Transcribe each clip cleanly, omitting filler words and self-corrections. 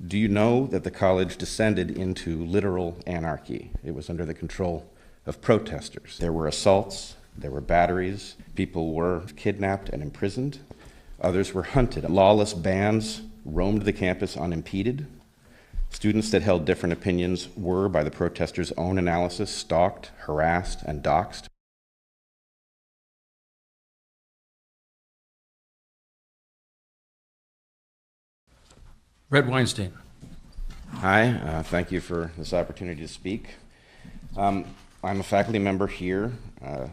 Do you know that the college descended into literal anarchy? It was under the control of protesters. There were assaults, there were batteries, people were kidnapped and imprisoned, others were hunted. Lawless bands roamed the campus unimpeded. Students that held different opinions were, by the protesters' own analysis, stalked, harassed, and doxxed. Bret Weinstein. Hi, thank you for this opportunity to speak. I'm a faculty member here.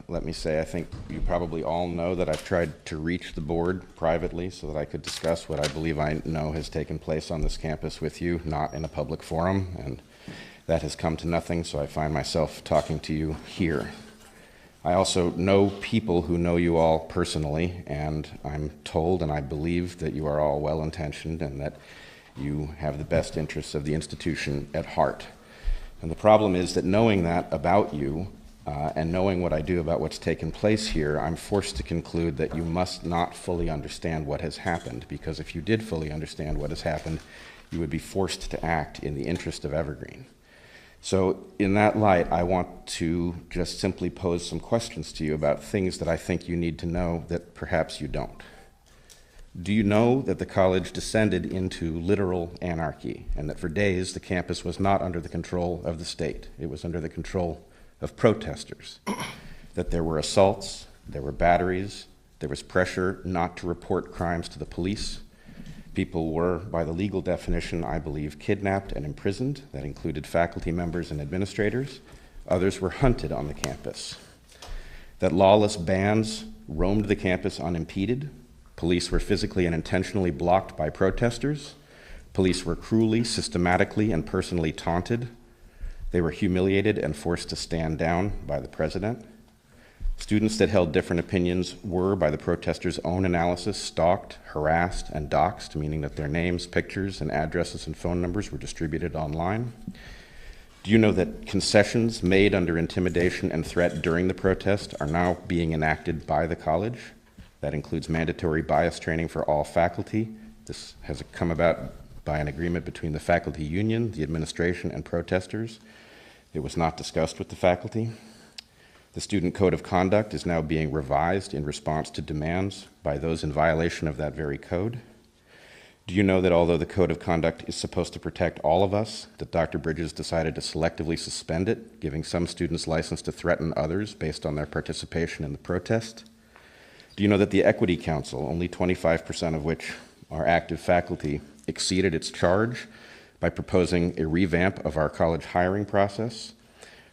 Let me say, I think you probably all know that I've tried to reach the board privately so that I could discuss what I believe I know has taken place on this campus with you, not in a public forum, and that has come to nothing, so I find myself talking to you here. I also know people who know you all personally, and I'm told and I believe that you are all well-intentioned and that you have the best interests of the institution at heart. And the problem is that knowing that about you and knowing what I do about what's taken place here, I'm forced to conclude that you must not fully understand what has happened, because if you did fully understand what has happened, you would be forced to act in the interest of Evergreen. So in that light, I want to just simply pose some questions to you about things that I think you need to know that perhaps you don't. Do you know that the college descended into literal anarchy, and that for days the campus was not under the control of the state? It was under the control of protesters. That there were assaults, there were batteries, there was pressure not to report crimes to the police. People were, by the legal definition, I believe, kidnapped and imprisoned. That included faculty members and administrators. Others were hunted on the campus. That lawless bands roamed the campus unimpeded. Police were physically and intentionally blocked by protesters. Police were cruelly, systematically, and personally taunted. They were humiliated and forced to stand down by the president. Students that held different opinions were, by the protesters' own analysis, stalked, harassed, and doxxed, meaning that their names, pictures, and addresses and phone numbers were distributed online. Do you know that concessions made under intimidation and threat during the protest are now being enacted by the college? That includes mandatory bias training for all faculty. This has come about by an agreement between the faculty union, the administration, and protesters. It was not discussed with the faculty. The student code of conduct is now being revised in response to demands by those in violation of that very code. Do you know that although the code of conduct is supposed to protect all of us, that Dr. Bridges decided to selectively suspend it, giving some students license to threaten others based on their participation in the protest? Do you know that the Equity Council, only 25% of which are active faculty, exceeded its charge by proposing a revamp of our college hiring process,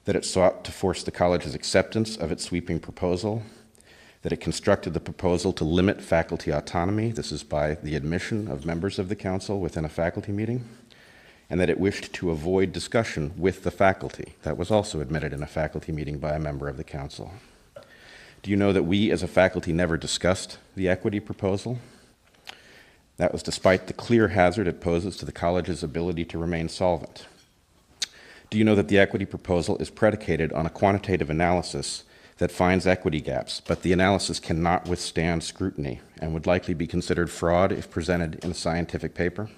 that it sought to force the college's acceptance of its sweeping proposal, that it constructed the proposal to limit faculty autonomy, this is by the admission of members of the council within a faculty meeting, and that it wished to avoid discussion with the faculty. That was also admitted in a faculty meeting by a member of the council. Do you know that we as a faculty never discussed the equity proposal? That was despite the clear hazard it poses to the college's ability to remain solvent. Do you know that the equity proposal is predicated on a quantitative analysis that finds equity gaps, but the analysis cannot withstand scrutiny and would likely be considered fraud if presented in a scientific paper?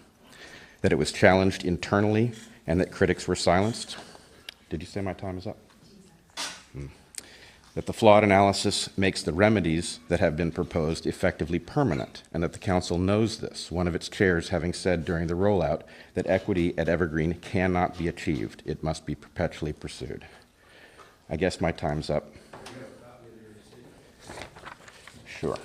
That it was challenged internally and that critics were silenced? Did you say my time is up? That the flawed analysis makes the remedies that have been proposed effectively permanent, and that the council knows this, one of its chairs having said during the rollout that equity at Evergreen cannot be achieved. It must be perpetually pursued. I guess my time's up. Sure.